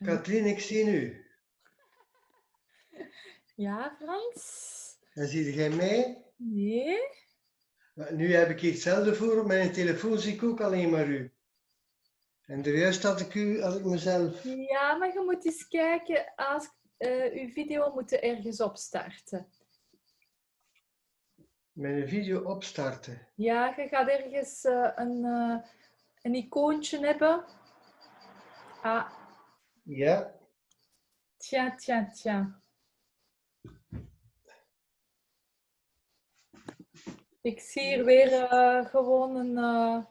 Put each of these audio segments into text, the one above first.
Katrien, ik zie nu. Ja, Frans? En zie jij mij? Nee? Maar nu heb ik hetzelfde voor. Op mijn telefoon zie ik ook alleen maar u. En de juist had ik mezelf. Ja, maar je moet eens kijken. Als uw video moet ergens opstarten. Mijn video opstarten. Ja, je gaat ergens een icoontje hebben. Ah, Ja. tja. Ik zie hier weer gewoon een...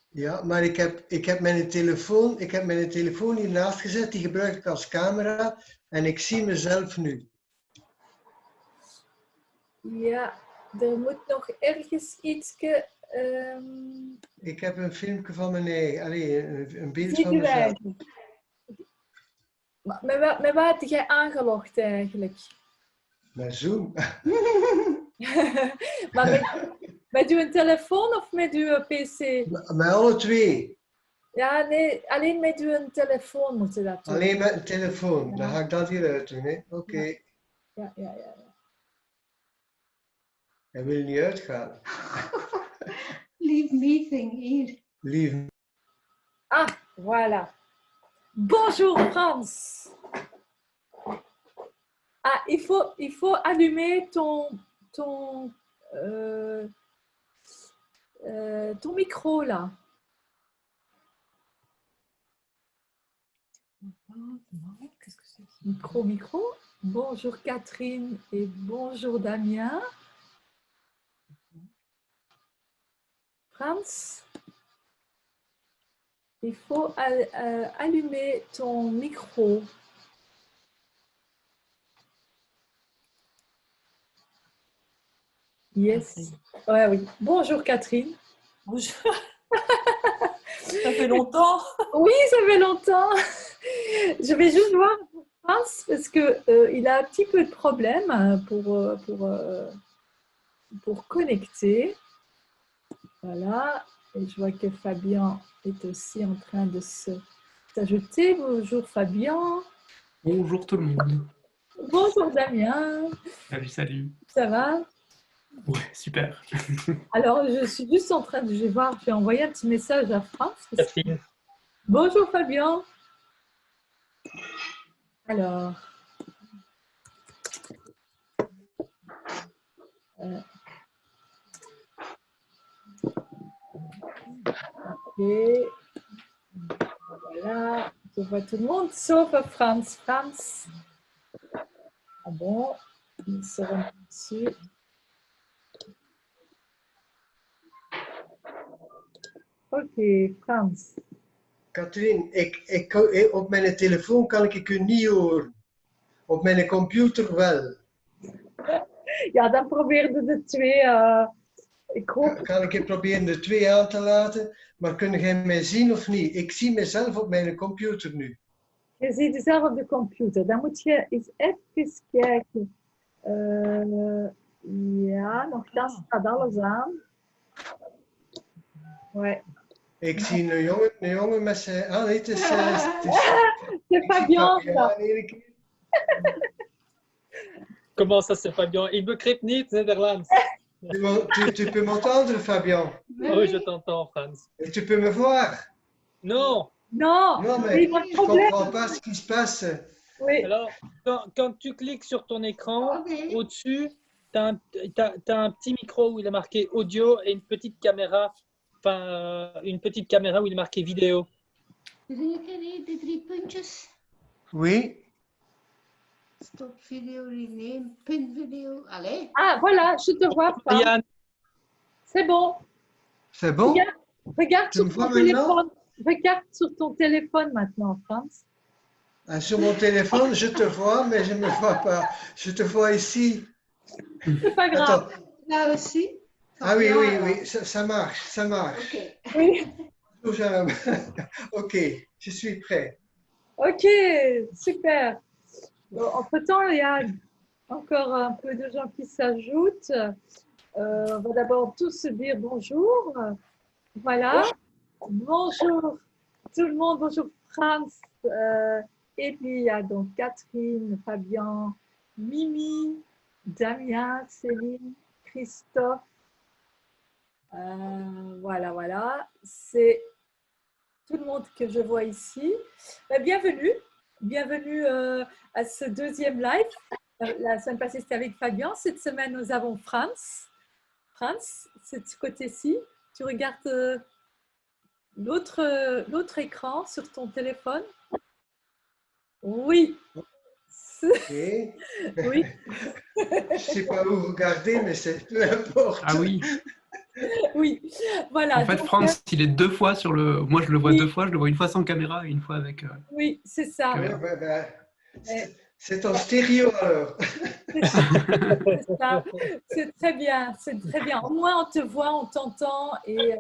Ja, maar ik heb mijn telefoon hiernaast gezet. Die gebruik ik als camera. En ik zie mezelf nu. Ja, er moet nog ergens ietsje... Ik heb een filmpje van mijn eigen. Allee, een beeld Ziet van u mezelf. eigenlijk? Met wat heb jij aangelogd eigenlijk? Met Zoom. Maar met uw telefoon of met uw pc? Met alle twee. Ja, nee, alleen met uw telefoon moeten dat doen. Alleen met een telefoon. Ja. Dan ga ik dat hieruit doen. Oké. Ja. Hij wil niet uitgaan. Leave meeting hier. Lieve. Ah, voilà. Bonjour Frans. Ah, il faut allumer ton micro là. Qu'est-ce que c'est? Micro. Bonjour Catherine et bonjour Damien. Frans, il faut allumer ton micro. Yes. Ouais, oui. Bonjour Catherine. Bonjour. Ça fait longtemps. Oui, ça fait longtemps. Je vais juste voir pour France parce que il a un petit peu de problème pour connecter. Voilà. Et je vois que Fabien est aussi en train de s'ajouter. Bonjour Fabien. Bonjour tout le monde. Bonjour Damien. Salut. Ça va? Ouais, super. Alors, je suis juste en train de... Je vais envoyer un petit message à France. Catherine. Bonjour Fabien. Alors... Ok. Voilà. Je vois tout le monde, sauf France. France. Ah bon? Ils seront dessus. Ok, Frans. Katrien, op mijn telefoon kan ik u niet horen. Op mijn computer wel. Ja, dan probeerde de twee. Ik hoop... Kan ik je proberen de twee aan te laten? Maar kun jij mij zien of niet? Ik zie mezelf op mijn computer nu. Je ziet jezelf op de computer. Dan moet je eens even kijken. Ja, nogthans staat alles aan. Ouais. Ik zie een jongen met zijn... Ah nee, het is... C'est Fabien, ça. Comment ça, c'est Fabien? Il begrijpt niet Nederlands. Tu peux m'entendre, Fabien? Oui, je t'entends, Frans. Et tu peux me voir? Non. Non, Non, mais il y a un je ne problème. comprends pas ce qui se passe. Oui. Alors, quand tu cliques sur ton écran, au-dessus, tu as, un petit micro où il est marqué audio et une petite caméra, une petite caméra où il est marqué vidéo. De drie puntjes. Oui. Stop video, rename, pin video. Allez. Ah, voilà, je te vois pas. Yann, C'est bon. C'est bon? Regarde Tu sur me ton vois téléphone. Regarde sur ton téléphone maintenant, Frans. Sur mon téléphone, je te vois, mais je ne me vois pas. Je te vois ici. C'est pas grave. Attends. Là aussi. Ah oui, oui, oui, ça marche, ça marche. Ok. Oui. Ok, je suis prêt. Ok, super. Bon, entre-temps, il y a encore un peu de gens qui s'ajoutent. On va d'abord tous se dire bonjour. Voilà. Bonjour tout le monde. Bonjour Franz, et puis il y a donc Catherine, Fabien, Mimi, Damien, Céline, Christophe. Voilà. C'est tout le monde que je vois ici. Bienvenue à ce deuxième live. La semaine passée, c'était avec Fabien. Cette semaine, nous avons Franz. Franz, c'est de ce côté-ci. Tu regardes l'autre écran sur ton téléphone. Oui. Okay. Oui. Je ne sais pas où regarder, mais c'est peu importe. Ah oui. Oui, voilà. En fait, donc, Franz, il est deux fois sur le. Moi, je le vois oui. deux fois. Je le vois une fois sans caméra et une fois avec. Oui, c'est ça. Caméra. C'est en stéréo alors. C'est ça. C'est très bien. C'est très bien. Au moins, on te voit, on t'entend et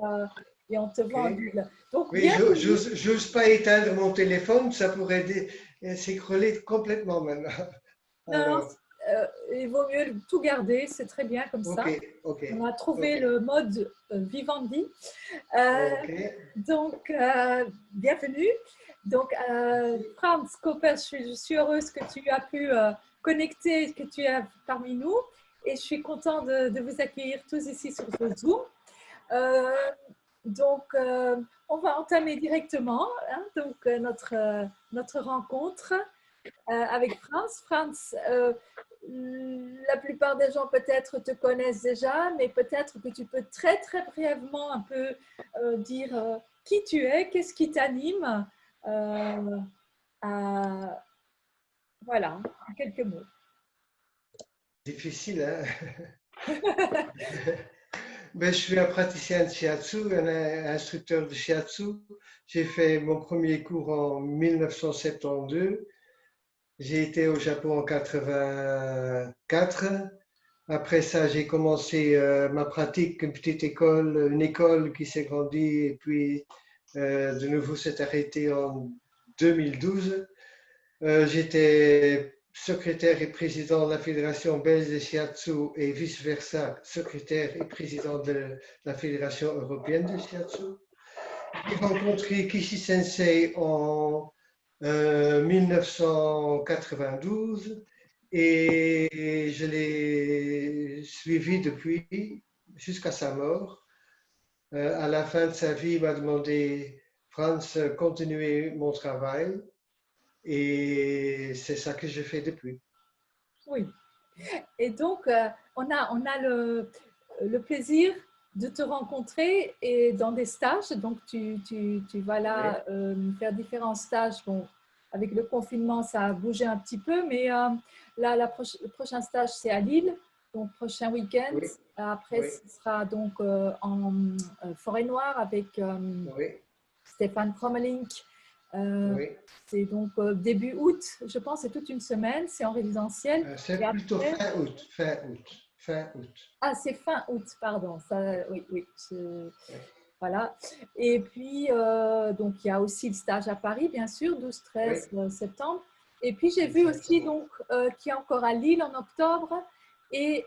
on te voit en double. Donc, oui, j'ose pas éteindre mon téléphone, ça pourrait s'écrouler complètement maintenant. Non, il vaut mieux tout garder, c'est très bien comme ça. On a trouvé le mode Vivendi. Donc, bienvenue. Donc, Franz Koper, je suis heureuse que tu as pu connecter, que tu es parmi nous. Et je suis contente de vous accueillir tous ici sur le Zoom. Donc, on va entamer directement notre rencontre avec Franz. Franz, la plupart des gens peut-être te connaissent déjà, mais peut-être que tu peux très très brièvement un peu dire qui tu es, qu'est-ce qui t'anime. Voilà, en quelques mots. Difficile, hein? Ben, je suis un praticien de shiatsu, un instructeur de shiatsu. J'ai fait mon premier cours en 1972. J'ai été au Japon en 1984. Après ça, j'ai commencé ma pratique, une école qui s'est grandie et puis de nouveau s'est arrêtée en 2012. J'étais secrétaire et président de la Fédération belge de shiatsu et vice-versa, secrétaire et président de la Fédération européenne de shiatsu. J'ai rencontré Kishi Sensei en 1992 et je l'ai suivi depuis jusqu'à sa mort. À la fin de sa vie, il m'a demandé, Franz, continuer mon travail. Et c'est ça que je fais depuis. Oui. Et donc, on a le plaisir de te rencontrer et dans des stages. Donc, tu vas là faire différents stages. Bon, avec le confinement, ça a bougé un petit peu, mais là, le prochain stage, c'est à Lille. Donc, prochain week-end. Oui. Après, ce sera donc en Forêt Noire avec Stéphane Krommelink. C'est donc début août, je pense, c'est toute une semaine, c'est en résidentiel. C'est plutôt fin août. Ah, c'est fin août, pardon. Ça, oui. Voilà. Et puis, donc, il y a aussi le stage à Paris, bien sûr, 12-13 septembre. Et puis, j'ai vu aussi donc qu'il y a encore à Lille en octobre. Et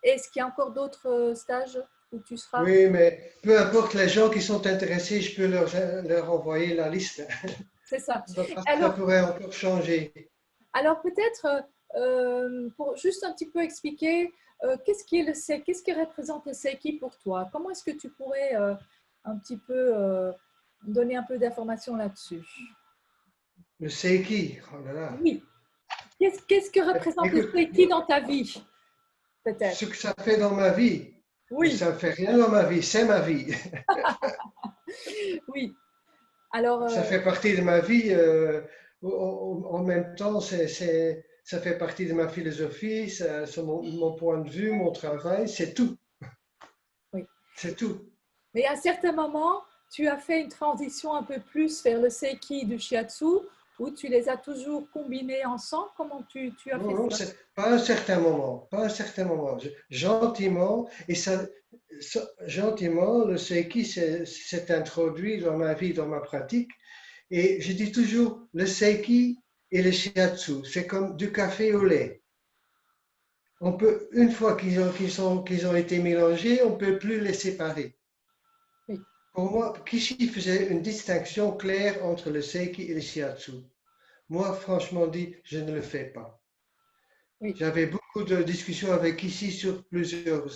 est-ce qu'il y a encore d'autres stages où tu seras? Oui, mais peu importe les gens qui sont intéressés, je peux leur envoyer la liste. C'est ça. Ça pourrait encore changer. Alors peut-être, pour juste un petit peu expliquer, qu'est-ce qui représente le Seiki pour toi? Comment est-ce que tu pourrais un petit peu donner un peu d'informations là-dessus? Le Seiki, oh là là. Oui. Qu'est-ce que représente le Seiki dans ta vie? Peut-être. Ce que ça fait dans ma vie. Oui. Ça ne fait rien dans ma vie, c'est ma vie. Oui. Alors, ça fait partie de ma vie. En même temps, ça fait partie de ma philosophie, c'est mon point de vue, mon travail, c'est tout. Oui. C'est tout. Mais à certains moments, tu as fait une transition un peu plus vers le Seiki du Shiatsu, ou tu les as toujours combinés ensemble? Comment tu as fait ça? Pas à un certain moment. Gentiment, gentiment, le Seiki s'est introduit dans ma vie, dans ma pratique. Et je dis toujours, le Seiki et le Shiatsu, c'est comme du café au lait. On peut, une fois qu'ils ont été mélangés, on ne peut plus les séparer. Oui. Pour moi, Kishi faisait une distinction claire entre le Seiki et le Shiatsu. Moi, franchement dit, je ne le fais pas. Oui. J'avais beaucoup de discussions avec Kishi sur plusieurs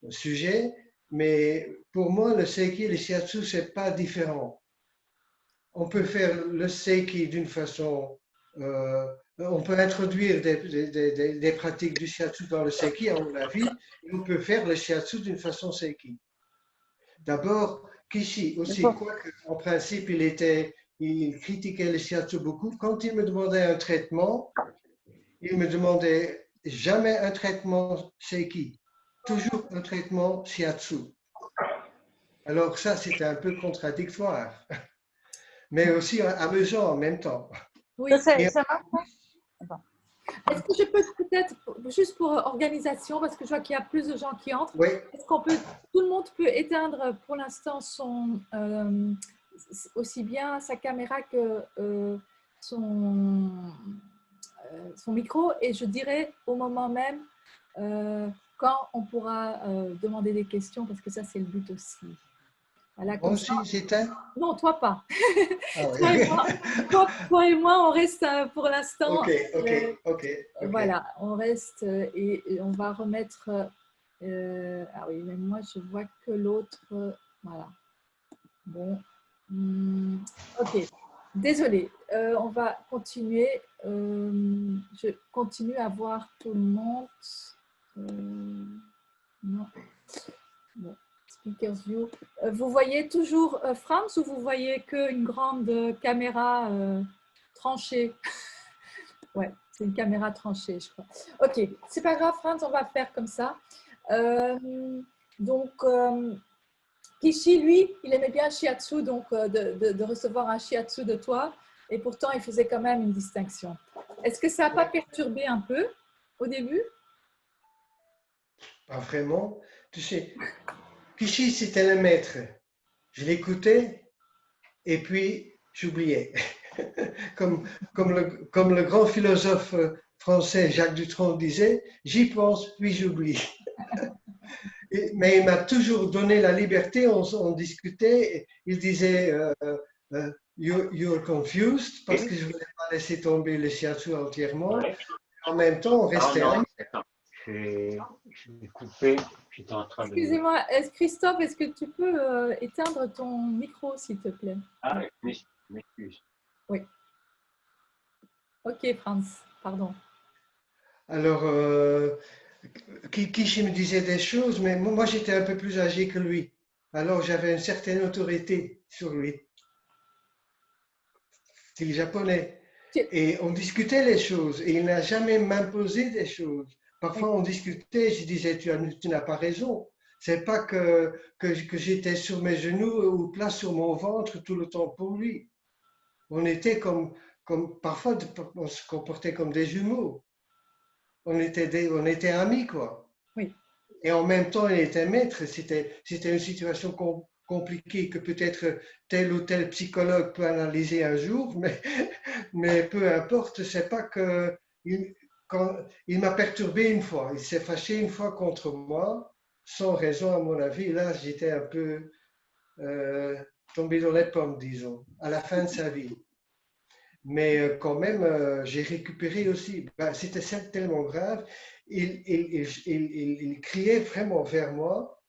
sujets, mais pour moi, le Seiki et le Shiatsu, ce n'est pas différent. On peut faire le Seiki d'une façon... on peut introduire des pratiques du Shiatsu dans le Seiki, à mon avis, et on peut faire le Shiatsu d'une façon Seiki. D'abord, Kishi aussi, quoique en principe, il critiquait le Shiatsu beaucoup. Quand il me demandait un traitement, il me demandait jamais un traitement Seiki, toujours un traitement Shiatsu. Alors ça, c'était un peu contradictoire, mais aussi amusant en même temps. Oui, ça marche. Est-ce que je peux peut-être, juste pour organisation, parce que je vois qu'il y a plus de gens qui entrent, oui. Est-ce qu'on peut, tout le monde peut éteindre pour l'instant aussi bien sa caméra que son micro, et je dirais au moment même quand on pourra demander des questions, parce que ça c'est le but aussi. Voilà, Moi aussi, j'éteins? Non, toi pas. Ah, oui. toi et moi, on reste pour l'instant. Ok. Voilà, on reste et on va remettre. Ah oui, mais moi, je vois que l'autre. Voilà. Bon. Ok. Désolée. On va continuer. Je continue à voir tout le monde. Non. Bon. Speakers View. Vous voyez toujours Franz, ou vous voyez qu'une grande caméra tranchée? Ouais, c'est une caméra tranchée, je crois. Ok, c'est pas grave, Franz, on va faire comme ça. Donc, Kishi, lui, il aimait bien Shiatsu, donc de recevoir un Shiatsu de toi, et pourtant, il faisait quand même une distinction. Est-ce que ça n'a pas perturbé un peu au début? Pas vraiment. Tu sais, Kishi, c'était le maître. Je l'écoutais et puis j'oubliais. comme le grand philosophe français Jacques Dutronc disait, j'y pense puis j'oublie. Mais il m'a toujours donné la liberté, on discutait, il disait you're confused, parce que je ne voulais pas laisser tomber le shiatsu entièrement. En même temps, on restait amis. J'ai coupé, j'étais en train de... Excusez-moi, Christophe, est-ce que tu peux éteindre ton micro, s'il te plaît? Ah, m'excuse. Oui. Ok, Franz, pardon. Alors, Kishi me disait des choses, mais moi j'étais un peu plus âgé que lui. Alors j'avais une certaine autorité sur lui. C'est japonais. Et on discutait les choses et il n'a jamais m'imposé des choses. Parfois on discutait, je disais tu n'as pas raison. C'est pas que j'étais sur mes genoux ou plat sur mon ventre tout le temps pour lui. On était comme parfois on se comportait comme des jumeaux. On était amis, quoi. Oui. Et en même temps, il était maître. C'était une situation compliquée que peut-être tel ou tel psychologue peut analyser un jour, mais peu importe. C'est pas que il m'a perturbé une fois. Il s'est fâché une fois contre moi, sans raison à mon avis. Là, j'étais un peu tombé dans les pommes, disons, à la fin de sa vie. Mais quand même, j'ai récupéré aussi. Ben, c'était tellement grave. Il criait vraiment vers moi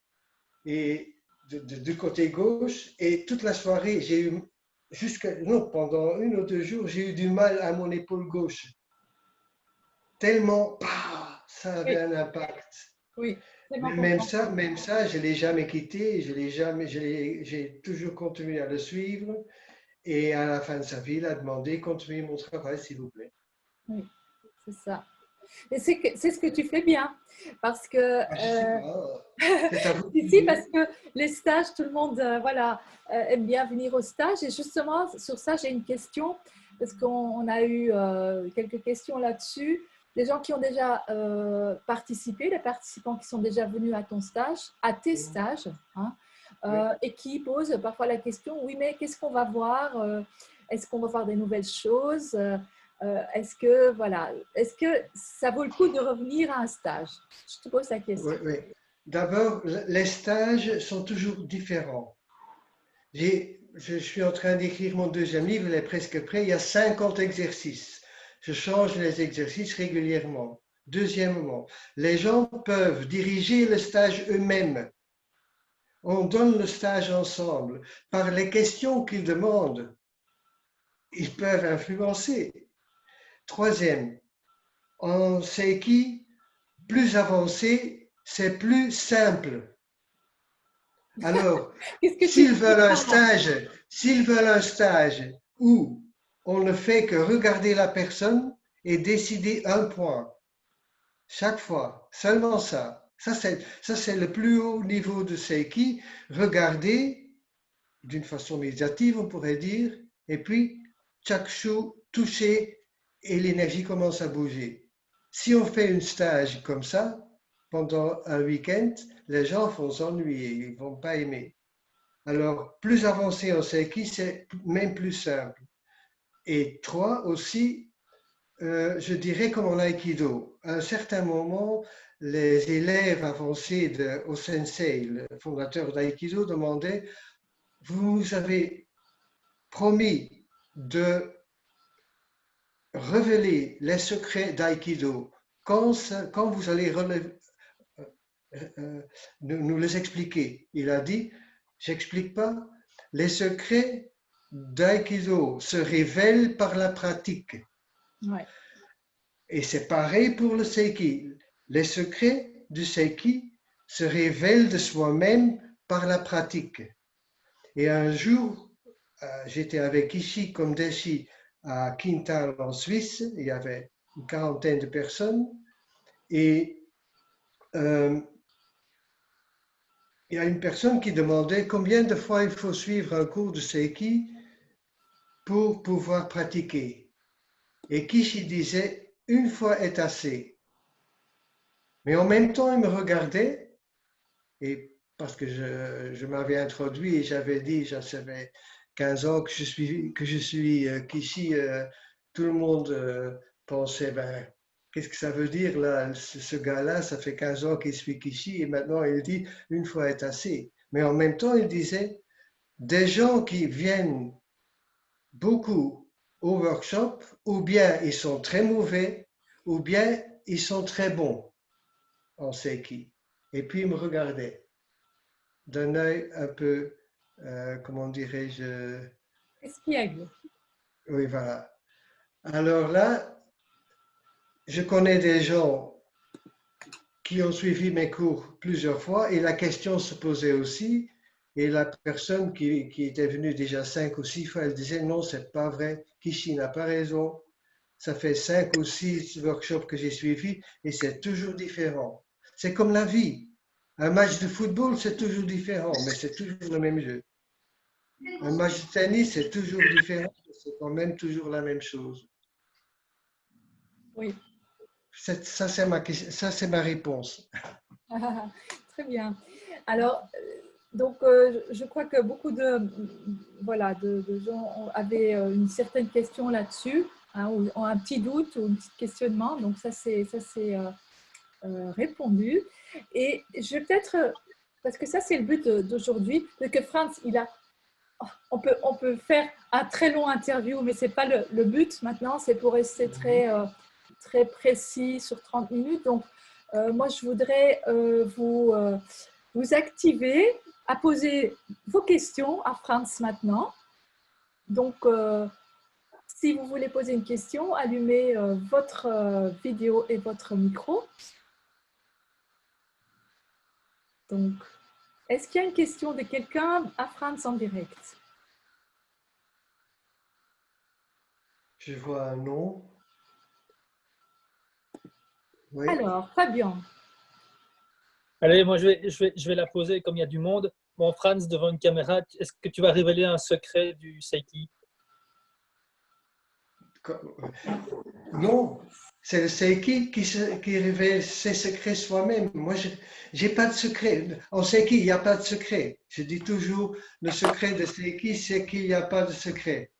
et du côté gauche. Et toute la soirée, j'ai eu, pendant 1 ou 2 jours, j'ai eu du mal à mon épaule gauche. Tellement, ça avait un impact. Oui. Mais même ça, je ne l'ai jamais quitté. J'ai toujours continué à le suivre. Et à la fin de sa vie, il a demandé « Continuez mon travail, s'il vous plaît ». Oui, c'est ça. Et c'est ce que tu fais bien. Parce que, ici, parce que les stages, tout le monde aime bien venir au stage. Et justement, sur ça, j'ai une question. Parce qu'on a eu quelques questions là-dessus. Des gens qui ont déjà participé, les participants qui sont déjà venus à ton stage, à tes stages, hein, et qui posent parfois la question, oui, mais qu'est-ce qu'on va voir? Est-ce qu'on va voir des nouvelles choses? Est-ce que ça vaut le coup de revenir à un stage? Je te pose la question. Oui. d'abord, les stages sont toujours différents. Je suis en train d'écrire mon deuxième livre, il est presque prêt. Il y a 50 exercices. Je change les exercices régulièrement. Deuxièmement, les gens peuvent diriger le stage eux-mêmes. On donne le stage ensemble. Par les questions qu'ils demandent, ils peuvent influencer. Troisième, en Seiki, plus avancé, c'est plus simple. Alors, s'ils veulent un stage où on ne fait que regarder la personne et décider un point chaque fois, seulement ça. Ça, c'est le plus haut niveau de Seiki. Regarder d'une façon méditative, on pourrait dire, et puis chakshu, toucher, et l'énergie commence à bouger. Si on fait un stage comme ça, pendant un week-end, les gens vont s'ennuyer, ils ne vont pas aimer. Alors, plus avancé en Seiki, c'est même plus simple. Et trois, aussi, je dirais comme en Aïkido. À un certain moment, les élèves avancés au sensei, le fondateur d'Aïkido, demandaient « Vous nous avez promis de révéler les secrets d'Aïkido. Quand vous allez nous les expliquer ?» Il a dit « J'explique pas. Les secrets d'Aïkido se révèlent par la pratique. » Ouais. Et c'est pareil pour le Seiki. Les secrets du Seiki se révèlent de soi-même par la pratique. Et un jour, j'étais avec Ishii Komdeshi à Quintal en Suisse. Il y avait une quarantaine de personnes. Et il y a une personne qui demandait combien de fois il faut suivre un cours de Seiki pour pouvoir pratiquer. Et Kishi disait une fois est assez. Mais en même temps, il me regardait, et parce que je m'avais introduit et j'avais dit, j'avais 15 ans que je suis Kishi, tout le monde pensait, ben, qu'est-ce que ça veut dire là, ce gars-là, ça fait 15 ans qu'il suit Kishi, et maintenant il dit, une fois est assez. Mais en même temps, il disait, des gens qui viennent beaucoup au workshop, ou bien ils sont très mauvais, ou bien ils sont très bons en Seiki. Et puis il me regardait d'un œil un peu, comment dirais-je, espiègle. Oui, voilà. Alors là, je connais des gens qui ont suivi mes cours plusieurs fois et la question se posait aussi. Et la personne qui était venue déjà 5 ou 6 fois, elle disait non, c'est pas vrai, Kishi n'a pas raison. Ça fait 5 ou 6 workshops que j'ai suivis et c'est toujours différent. C'est comme la vie. Un match de football, c'est toujours différent, mais c'est toujours le même jeu. Un match de tennis, c'est toujours différent, mais c'est quand même toujours la même chose. Oui. Ça, c'est ma réponse. Très bien. Alors, donc, je crois que beaucoup de gens avaient une certaine question là-dessus, hein, ou ont un petit doute ou un petit questionnement. Donc, ça c'est répondu. Et je vais peut-être, parce que ça c'est le but d'aujourd'hui, que Franz, on peut faire un très long interview, mais ce n'est pas le but maintenant, c'est pour rester très précis sur 30 minutes. Donc, moi, je voudrais vous activer à poser vos questions à Franz maintenant. Donc, si vous voulez poser une question, allumez votre vidéo et votre micro. Donc, est-ce qu'il y a une question de quelqu'un à Franz en direct? Je vois un nom. Oui. Alors, Fabien. Allez, moi je vais la poser comme il y a du monde. Bon, Franz, devant une caméra, est-ce que tu vas révéler un secret du Seiki? Non, c'est le Seiki qui révèle ses secrets soi-même. Moi, je n'ai pas de secret. En Seiki, il n'y a pas de secret. Je dis toujours, le secret de Seiki, c'est qu'il n'y a pas de secret.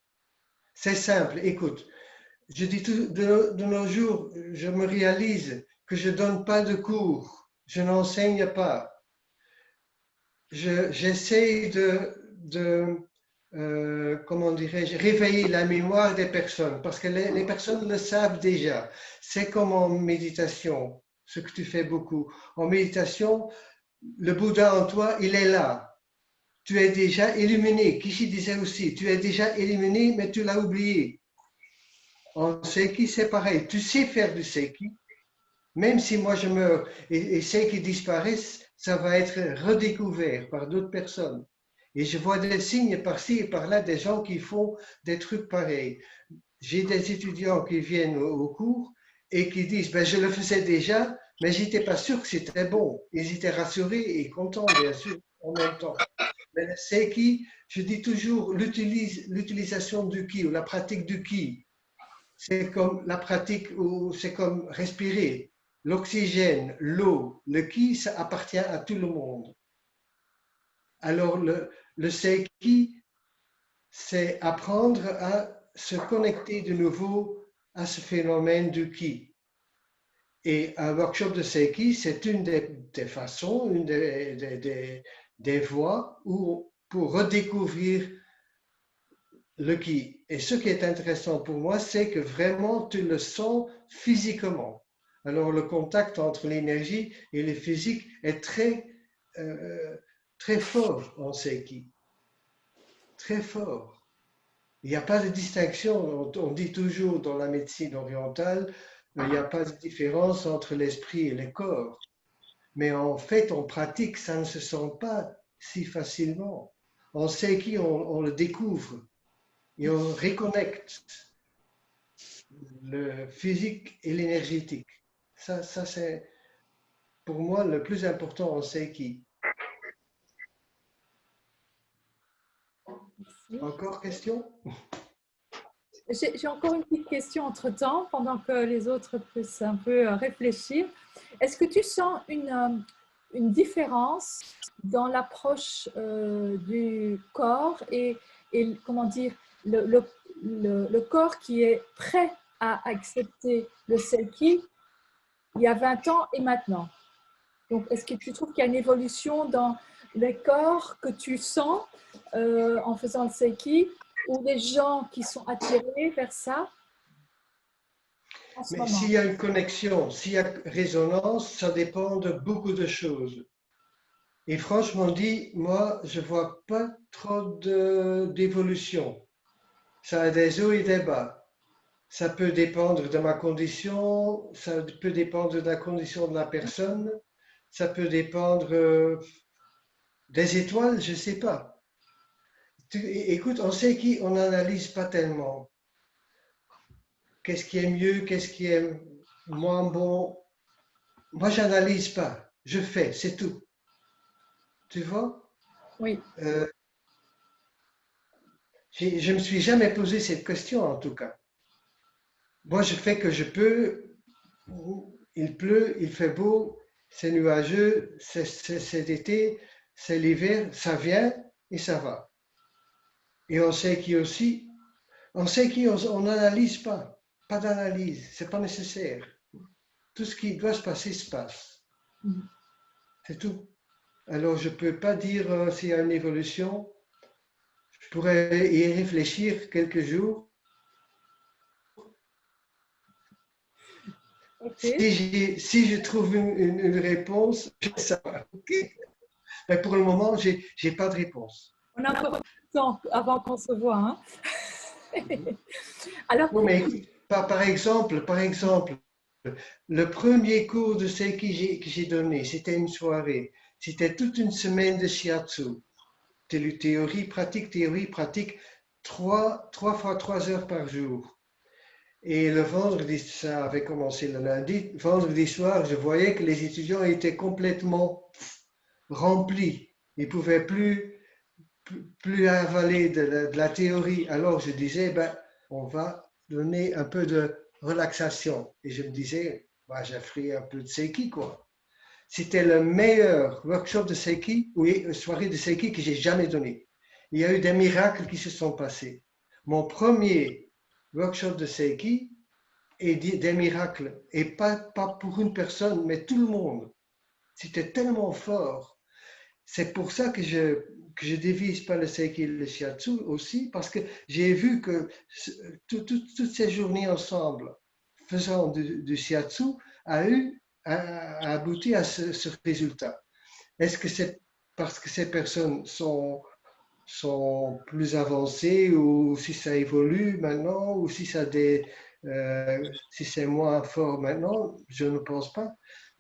C'est simple. Écoute, je dis de nos jours, je me réalise que je ne donne pas de cours. Je n'enseigne pas. j'essaie comment dirais-je, réveiller la mémoire des personnes, parce que les personnes le savent déjà. C'est comme en méditation, ce que tu fais beaucoup. En méditation, le Bouddha en toi, il est là. Tu es déjà illuminé. Kishi disait aussi, tu es déjà illuminé, mais tu l'as oublié. En Seiki, c'est pareil. Tu sais faire du Seiki, même si moi je meurs et Seiki disparaissent, ça va être redécouvert par d'autres personnes. Et je vois des signes par-ci et par-là des gens qui font des trucs pareils. J'ai des étudiants qui viennent au cours et qui disent ben, je le faisais déjà, mais je n'étais pas sûr que c'était bon. Ils étaient rassurés et contents, bien sûr, en même temps. Mais le Seiki, je dis toujours l'utilisation du ki ou la pratique du ki. C'est comme la pratique ou c'est comme respirer. L'oxygène, l'eau, le ki, ça appartient à tout le monde. Alors le Seiki, c'est apprendre à se connecter de nouveau à ce phénomène du ki. Et un workshop de Seiki, c'est une des façons, une des voies pour redécouvrir le ki. Et ce qui est intéressant pour moi, c'est que vraiment tu le sens physiquement. Alors le contact entre l'énergie et le physique est très fort en Seiki. Très fort. Il n'y a pas de distinction. On dit toujours dans la médecine orientale, il n'y a pas de différence entre l'esprit et le corps. Mais en fait, en pratique, ça ne se sent pas si facilement. En Seiki, on le découvre. Et on reconnecte le physique et l'énergétique. Ça c'est pour moi le plus important en Seiki. Merci. Encore question? J'ai encore une petite question entre-temps, pendant que les autres puissent un peu réfléchir. Est-ce que tu sens une différence dans l'approche du corps et comment dire, le corps qui est prêt à accepter le Seiki il y a 20 ans et maintenant? Donc, est-ce que tu trouves qu'il y a une évolution dans les corps que tu sens en faisant le Seiki ou des gens qui sont attirés vers ça? Mais s'il y a une connexion, s'il y a résonance, ça dépend de beaucoup de choses. Et franchement dit, moi, je ne vois pas trop d'évolution. Ça a des hauts et des bas. Ça peut dépendre de ma condition, ça peut dépendre de la condition de la personne, ça peut dépendre des étoiles, je ne sais pas. Écoute, on sait qu'on n'analyse pas tellement. Qu'est-ce qui est mieux, qu'est-ce qui est moins bon. Moi, je n'analyse pas. Je fais, c'est tout. Tu vois? Oui. Je ne me suis jamais posé cette question, en tout cas. Moi, je fais que je peux. Il pleut, il fait beau, c'est nuageux, c'est l'été, c'est l'hiver, ça vient et ça va. Et on sait qu'on n'analyse pas. Pas d'analyse, c'est pas nécessaire. Tout ce qui doit se passer se passe. C'est tout. Alors, je ne peux pas dire s'il y a une évolution. Je pourrais y réfléchir quelques jours. Okay. Si je trouve une réponse, je vais savoir. Okay. Mais pour le moment, je n'ai pas de réponse. On a encore un peu de temps avant qu'on se voit. Hein. Alors, non, mais par exemple, le premier cours de Seiki que j'ai donné, c'était une soirée. C'était toute une semaine de shiatsu. Théorie, pratique, 3 fois 3 heures par jour. Et le vendredi, ça avait commencé le lundi, vendredi soir, je voyais que les étudiants étaient complètement remplis. Ils ne pouvaient plus avaler de la théorie. Alors je disais, ben, on va donner un peu de relaxation. Et je me disais, ben, j'ai fait un peu de Seiki, quoi. C'était le meilleur workshop de Seiki, oui, soirée de Seiki que j'ai jamais donné. Il y a eu des miracles qui se sont passés. Mon premier workshop de Seiki et des miracles, et pas pour une personne, mais tout le monde. C'était tellement fort. c'est pour ça que je divise pas le Seiki et le Shiatsu aussi, parce que j'ai vu que toutes ces journées ensemble, faisant du Shiatsu, a abouti à ce résultat. Est-ce que c'est parce que ces personnes sont plus avancées ou si ça évolue maintenant ou si si c'est moins fort maintenant, je ne pense pas.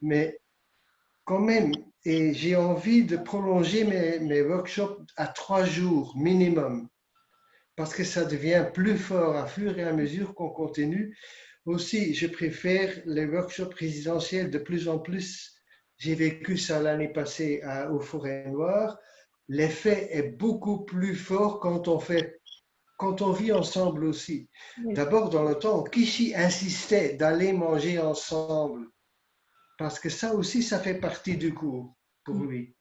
Mais quand même, et j'ai envie de prolonger mes workshops à 3 jours minimum parce que ça devient plus fort à fur et à mesure qu'on continue. Aussi, je préfère les workshops résidentiels de plus en plus. J'ai vécu ça l'année passée au Forêt Noire. L'effet est beaucoup plus fort quand on vit ensemble aussi. D'abord, dans le temps, Kishi insistait d'aller manger ensemble. Parce que ça aussi, ça fait partie du cours pour lui.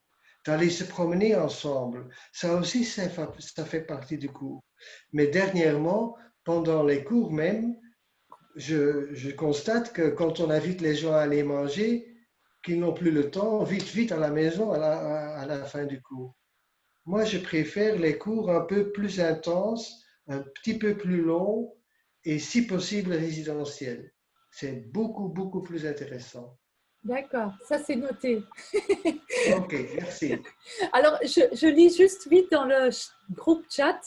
D'aller se promener ensemble, ça aussi, ça fait partie du cours. Mais dernièrement, pendant les cours même, je constate que quand on invite les gens à aller manger, qu'ils n'ont plus le temps, vite à la maison à la fin du cours. Moi, je préfère les cours un peu plus intenses, un petit peu plus longs et si possible résidentiels. C'est beaucoup plus intéressant. D'accord, ça c'est noté. Ok, merci. Alors, je lis juste vite dans le groupe chat.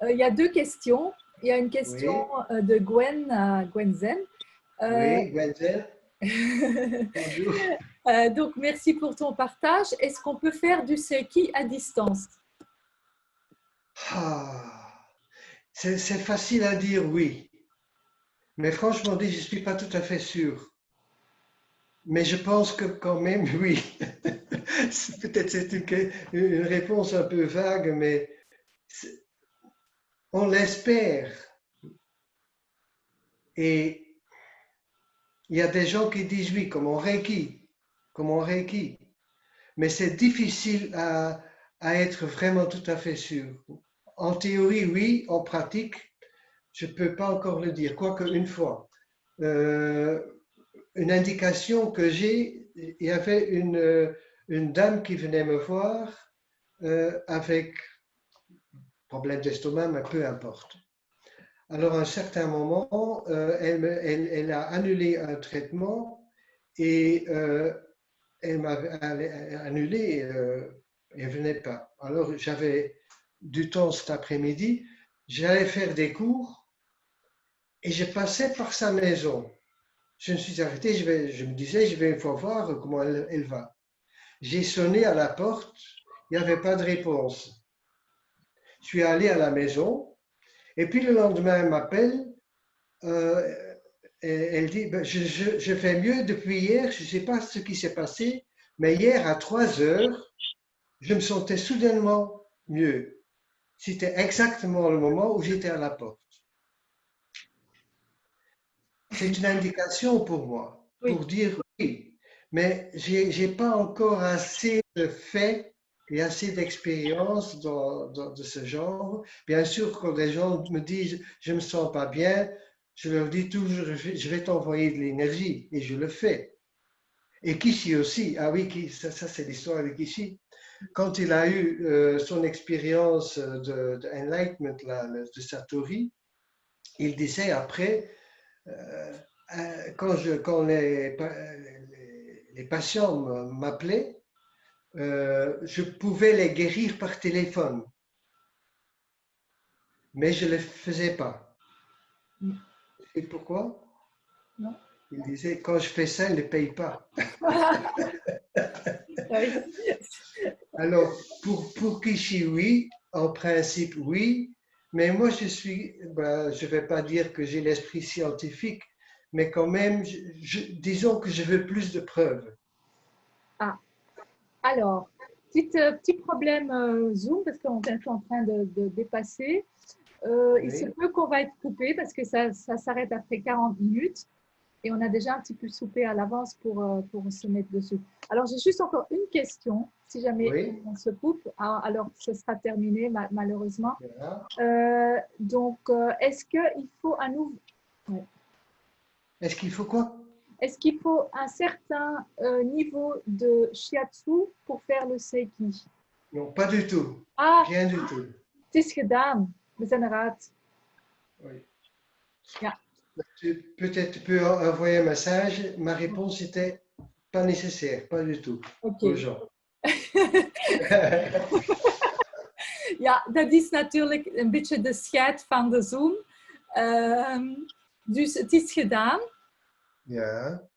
Il y a 2 questions. Il y a une question de Gwenzen. Oui, Gwenzen. Bonjour. Donc, merci pour ton partage. Est-ce qu'on peut faire du Seiki à distance? C'est facile à dire oui. Mais franchement dit, je ne suis pas tout à fait sûr. Mais je pense que quand même, oui. Peut-être c'est une réponse un peu vague, mais on l'espère. Et il y a des gens qui disent oui, comme en Reiki. Mais c'est difficile à être vraiment tout à fait sûr. En théorie, oui, en pratique, je ne peux pas encore le dire, quoique une fois. Une indication que j'ai, il y avait une dame qui venait me voir avec problème d'estomac, mais peu importe. Alors, à un certain moment, elle a annulé un traitement et elle m'a annulé, elle ne venait pas. Alors, j'avais du temps cet après-midi, j'allais faire des cours et je passais par sa maison. Je me suis arrêté, je me disais, je vais une fois voir comment elle va. J'ai sonné à la porte, il n'y avait pas de réponse. Je suis allé à la maison et puis le lendemain, elle m'appelle. Elle dit, ben, je fais mieux depuis hier, je ne sais pas ce qui s'est passé, mais hier à 3 heures, je me sentais soudainement mieux. C'était exactement le moment où j'étais à la porte. C'est une indication pour moi, pour dire oui, mais je n'ai pas encore assez de faits et assez d'expérience de ce genre. Bien sûr, quand les gens me disent je ne me sens pas bien, je leur dis toujours je vais t'envoyer de l'énergie et je le fais. Et Kishi aussi, ah oui, ça c'est l'histoire de Kishi. Quand il a eu son expérience de enlightenment, de Satori, il disait après, quand les patients m'appelaient, je pouvais les guérir par téléphone, mais je ne le faisais pas. Et pourquoi? Non. Il disait, quand je fais ça, ils ne payent pas. Alors, pour Kishi, oui, en principe, oui, mais moi, je ne vais pas dire que j'ai l'esprit scientifique, mais quand même, disons que je veux plus de preuves. Ah, alors, petit problème Zoom, parce qu'on est en train de dépasser. Oui. Il se peut qu'on va être coupé parce que ça s'arrête après 40 minutes et on a déjà un petit peu soupé à l'avance pour se mettre dessus. Alors, j'ai juste encore une question. Si jamais on se coupe, alors ce sera terminé malheureusement. Donc, est-ce qu'il faut un nouveau... Ouais. Est-ce qu'il faut quoi? Est-ce qu'il faut un certain niveau de shiatsu pour faire le seiki? Non, pas du tout. Ah, Rien du tout. het is gedaan. We zijn eruit. Oui. Ja. Peut-être tu peux envoyer un message. Ma réponse était pas nécessaire, pas du tout. Oké. Aux gens. Ja, dat is natuurlijk een beetje de scheid van de Zoom. Dus het is gedaan. Ja.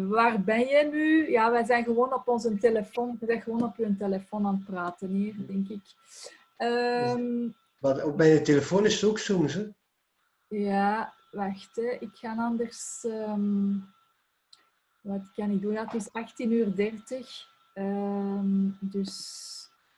Waar ben je nu? Ja, wij zijn gewoon op onze telefoon. Je bent gewoon op je telefoon aan het praten hier, denk ik. Maar op mijn telefoon is het ook soms, hè? Ja, wacht. Hè. Ik ga anders... wat kan ik doen? Ja, het is 18:30 uur. Dus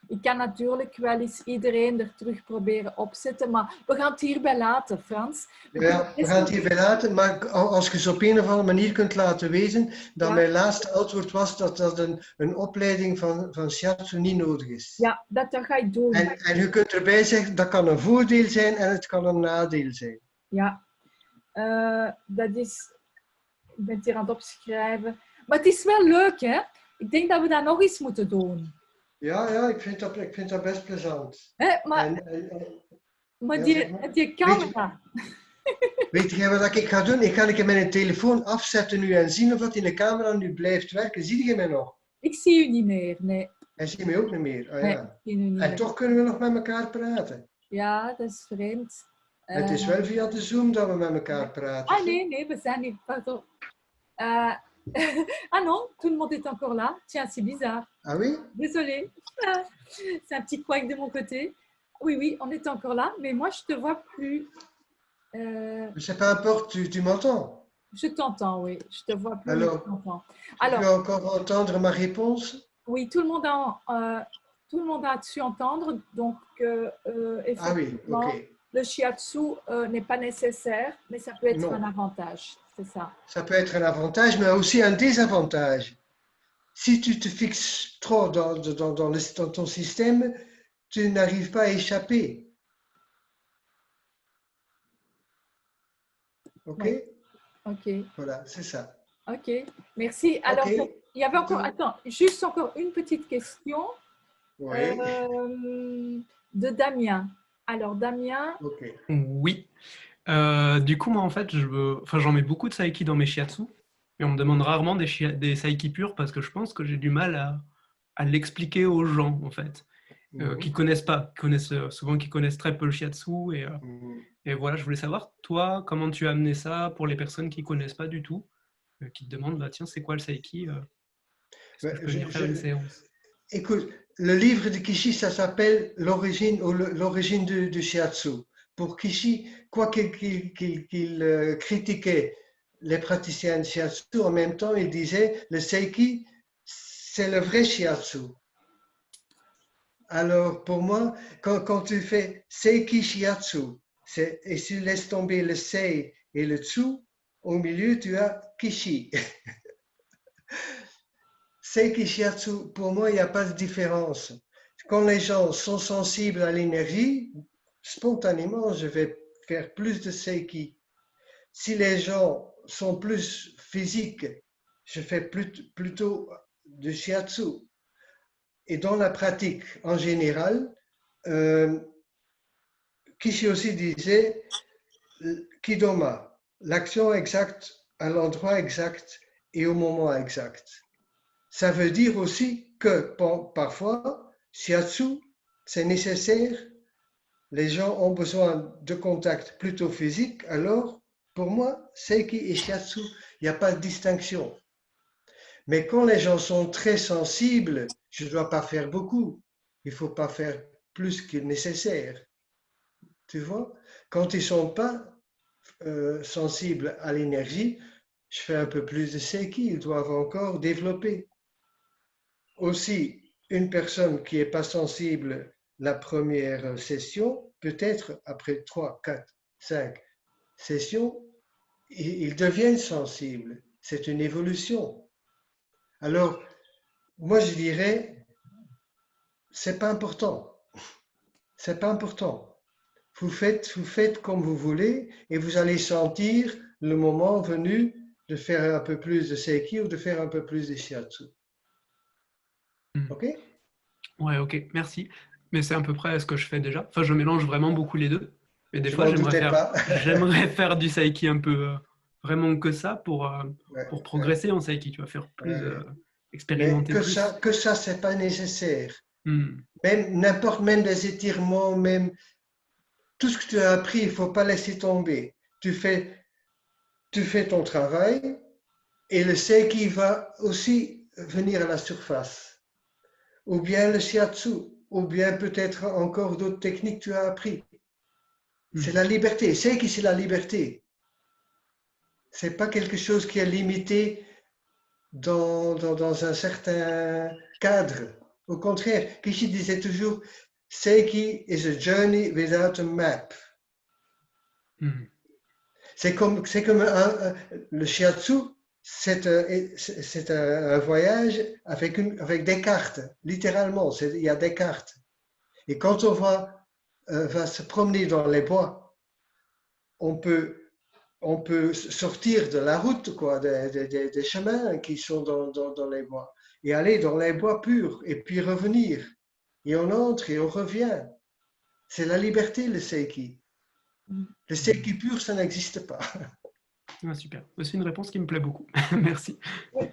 ik kan natuurlijk wel eens iedereen er terug proberen opzetten. Maar we gaan het hierbij laten, Frans. Ja, we gaan het hierbij laten. Maar als je ze op een of andere manier kunt laten weten, dat mijn laatste antwoord was dat een opleiding van shiatsu niet nodig is. Ja, dat ga ik doen. En je kunt erbij zeggen, dat kan een voordeel zijn en het kan een nadeel zijn. Ja, dat is... Ik ben het hier aan het opschrijven. Maar het is wel leuk, hè? Ik denk dat we dat nog eens moeten doen. Ja, ik vind dat best plezant. Hè? Maar die camera... Weet jij wat ik ga doen? Ik ga mijn telefoon afzetten nu en zien of dat in de camera nu blijft werken. Zie je mij nog? Ik zie u niet meer, nee. Hij ziet mij ook niet meer. Oh, Nee, ja. ik zie u niet En meer. toch kunnen we nog met elkaar praten. Ja, dat is vreemd. Het is wel via de Zoom dat we met elkaar praten. Ah nee, we zijn hier. Pardon. Ah non, tout le monde est encore là. Tiens, c'est bizarre. Ah oui? Désolée. C'est un petit couac de mon côté. Oui, on est encore là, mais moi, je te vois plus. C'est pas importe, tu m'entends? Je t'entends, oui. Je te vois plus. Alors, je t'entends. Tu peux encore entendre ma réponse? Oui, tout le monde a su entendre. Donc, effectivement, ah oui, ok. Le shiatsu n'est pas nécessaire, mais ça peut être un avantage. C'est ça. Ça peut être un avantage, mais aussi un désavantage. Si tu te fixes trop dans ton système, tu n'arrives pas à échapper. Ok? Oui. Ok. Voilà, c'est ça. Ok, merci. Alors, Okay. il y avait encore... Attends, juste encore une petite question Oui. De Damien. Alors, Damien... Okay. Oui. Du coup, moi, en fait, j'en mets beaucoup de saiki dans mes shiatsu. Et on me demande rarement des saiki purs parce que je pense que j'ai du mal à l'expliquer aux gens, en fait, qui connaissent pas, qui connaissent très peu le shiatsu. Et voilà, je voulais savoir, toi, comment tu as amené ça pour les personnes qui connaissent pas du tout, qui te demandent, bah, tiens, c'est quoi le saiki? Est-ce que je peux venir faire une séance? Écoute, le livre de Kishi, ça s'appelle L'origine du shiatsu. Pour Kishi, quoi qu'il critiquait les praticiens de shiatsu, en même temps, il disait le seiki, c'est le vrai shiatsu. Alors, pour moi, quand tu fais seiki shiatsu, et tu laisses tomber le sei et le tsu, au milieu, tu as Kishi. Seiki shiatsu, pour moi, il n'y a pas de différence. Quand les gens sont sensibles à l'énergie, spontanément, je vais faire plus de seiki. Si les gens sont plus physiques, je fais plutôt de shiatsu. Et dans la pratique, en général, Kishi aussi disait Kidoma, l'action exacte à l'endroit exact et au moment exact. Ça veut dire aussi que parfois, shiatsu, c'est nécessaire. Les gens ont besoin de contact plutôt physique. Alors, pour moi, seiki et shiatsu, il n'y a pas de distinction. Mais quand les gens sont très sensibles, je ne dois pas faire beaucoup. Il ne faut pas faire plus que nécessaire. Tu vois? Quand ils ne sont pas sensibles à l'énergie, je fais un peu plus de seiki. Ils doivent encore développer. Aussi, une personne qui n'est pas sensible la première session, peut-être après 3, 4, 5 sessions, ils deviennent sensibles. C'est une évolution. Alors, moi je dirais, c'est pas important. C'est pas important. Vous faites comme vous voulez et vous allez sentir le moment venu de faire un peu plus de Seiki ou de faire un peu plus de Shiatsu. OK? Ouais, ok, merci. Mais c'est à peu près ce que je fais déjà. Enfin, je mélange vraiment beaucoup les deux. Mais des Je fois, m'en doutais pas. j'aimerais faire du Saiki un peu vraiment que ça Ouais, pour progresser en Saiki. Tu vas faire plus, ouais. Mais expérimenter plus. que ça, c'est pas nécessaire. Hmm. Même n'importe, même des étirements, même tout ce que tu as appris, il faut pas laisser tomber. Tu fais ton travail et le Seiki va aussi venir à la surface. Ou bien le Shiatsu, ou bien peut-être encore d'autres techniques que tu as appris. C'est la liberté. Seiki, c'est la liberté. C'est pas quelque chose qui est limité dans un certain cadre. Au contraire, Kishi disait toujours, Seiki is a journey without a map. C'est comme le shiatsu, c'est un voyage avec des cartes, littéralement, il y a des cartes. Et quand on va se promener dans les bois, on peut sortir de la route, quoi, des chemins qui sont dans les bois, et aller dans les bois purs, et puis revenir. Et on entre et on revient. C'est la liberté, le Seiki. Le Seiki pur, ça n'existe pas. Ah, super. C'est une réponse qui me plaît beaucoup. Merci. Oui,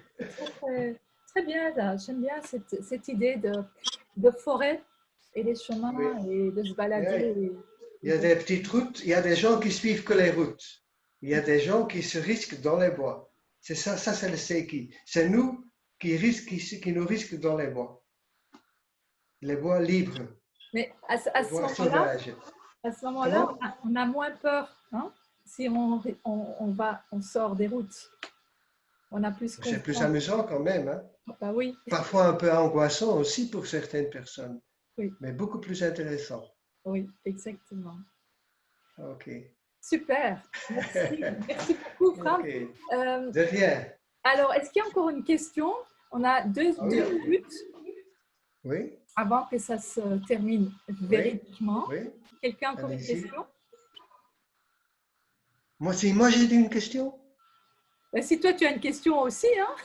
très, très bien, là. J'aime bien cette idée de forêt et des chemins et de se balader. Il y a des petites routes, il y a des gens qui suivent que les routes. Il y a des gens qui se risquent dans les bois. C'est ça c'est le Seiki. C'est nous qui nous risquons dans les bois libres, Mais à ce sauvages. moment-là, on a moins peur, hein, si on sort des routes. On a plus C'est plus amusant quand même. Hein? Bah oui. Parfois un peu angoissant aussi pour certaines personnes, oui. Mais beaucoup plus intéressant. Oui, exactement. Ok. Super. Merci, merci beaucoup, Franck. Okay. De rien. Alors, est-ce qu'il y a encore une question? On a deux minutes. Oui. Avant que ça se termine véridiquement. Oui. Quelqu'un a encore une question? Moi j'ai une question. Ben, si toi tu as une question aussi, hein?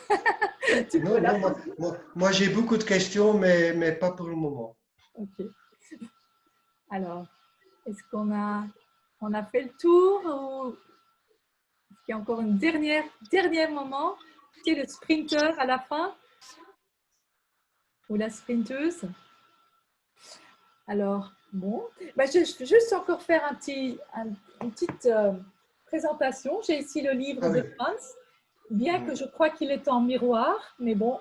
Moi j'ai beaucoup de questions, mais pas pour le moment. Ok. Alors, est-ce qu'on a fait le tour ou est-ce qu'il y a encore une dernier moment? Qui est le sprinter à la fin? Ou la sprinteuse? Alors, bon, ben, je vais juste encore faire une petite présentation. J'ai ici le livre de Franz, bien que je crois qu'il est en miroir, mais bon,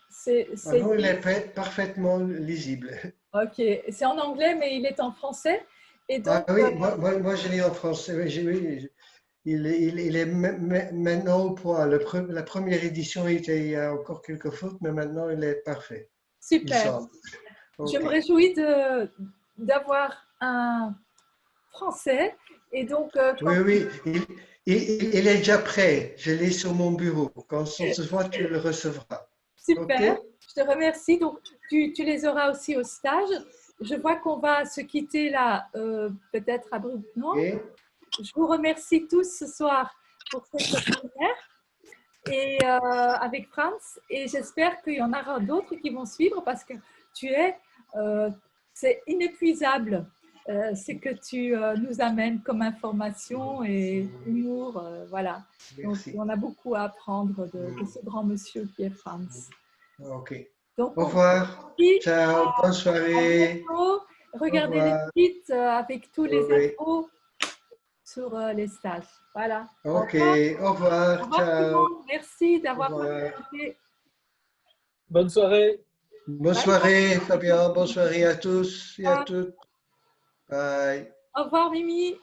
c'est… non, il est parfaitement lisible. Ok, c'est en anglais, mais il est en français. Et donc, oui, moi je lis en français. Oui, il est maintenant au point. La première édition était il y a encore quelques fautes, mais maintenant il est parfait. Super. Je me réjouis d'avoir un français. Et donc, oui, il est déjà prêt. Je l'ai sur mon bureau. Quand on se voit, tu le recevras. Super. Okay? Je te remercie. Donc, tu les auras aussi au stage. Je vois qu'on va se quitter là, peut-être abruptement. Okay. Je vous remercie tous ce soir pour cette première et avec Franz. Et j'espère qu'il y en aura d'autres qui vont suivre parce que c'est inépuisable ce que tu nous amènes comme information et humour. Voilà. Merci. Donc, on a beaucoup à apprendre de ce grand monsieur qui est Franz. Ok. Donc, au revoir. Ciao. Bonne soirée. Regardez les sites avec tous les infos sur les stages. Voilà. Ok. Au revoir. Ciao. Merci d'avoir participé. Bonne soirée. Bonne soirée, Fabien. Bonne soirée à tous et à toutes. Bye. Au revoir, Mimi.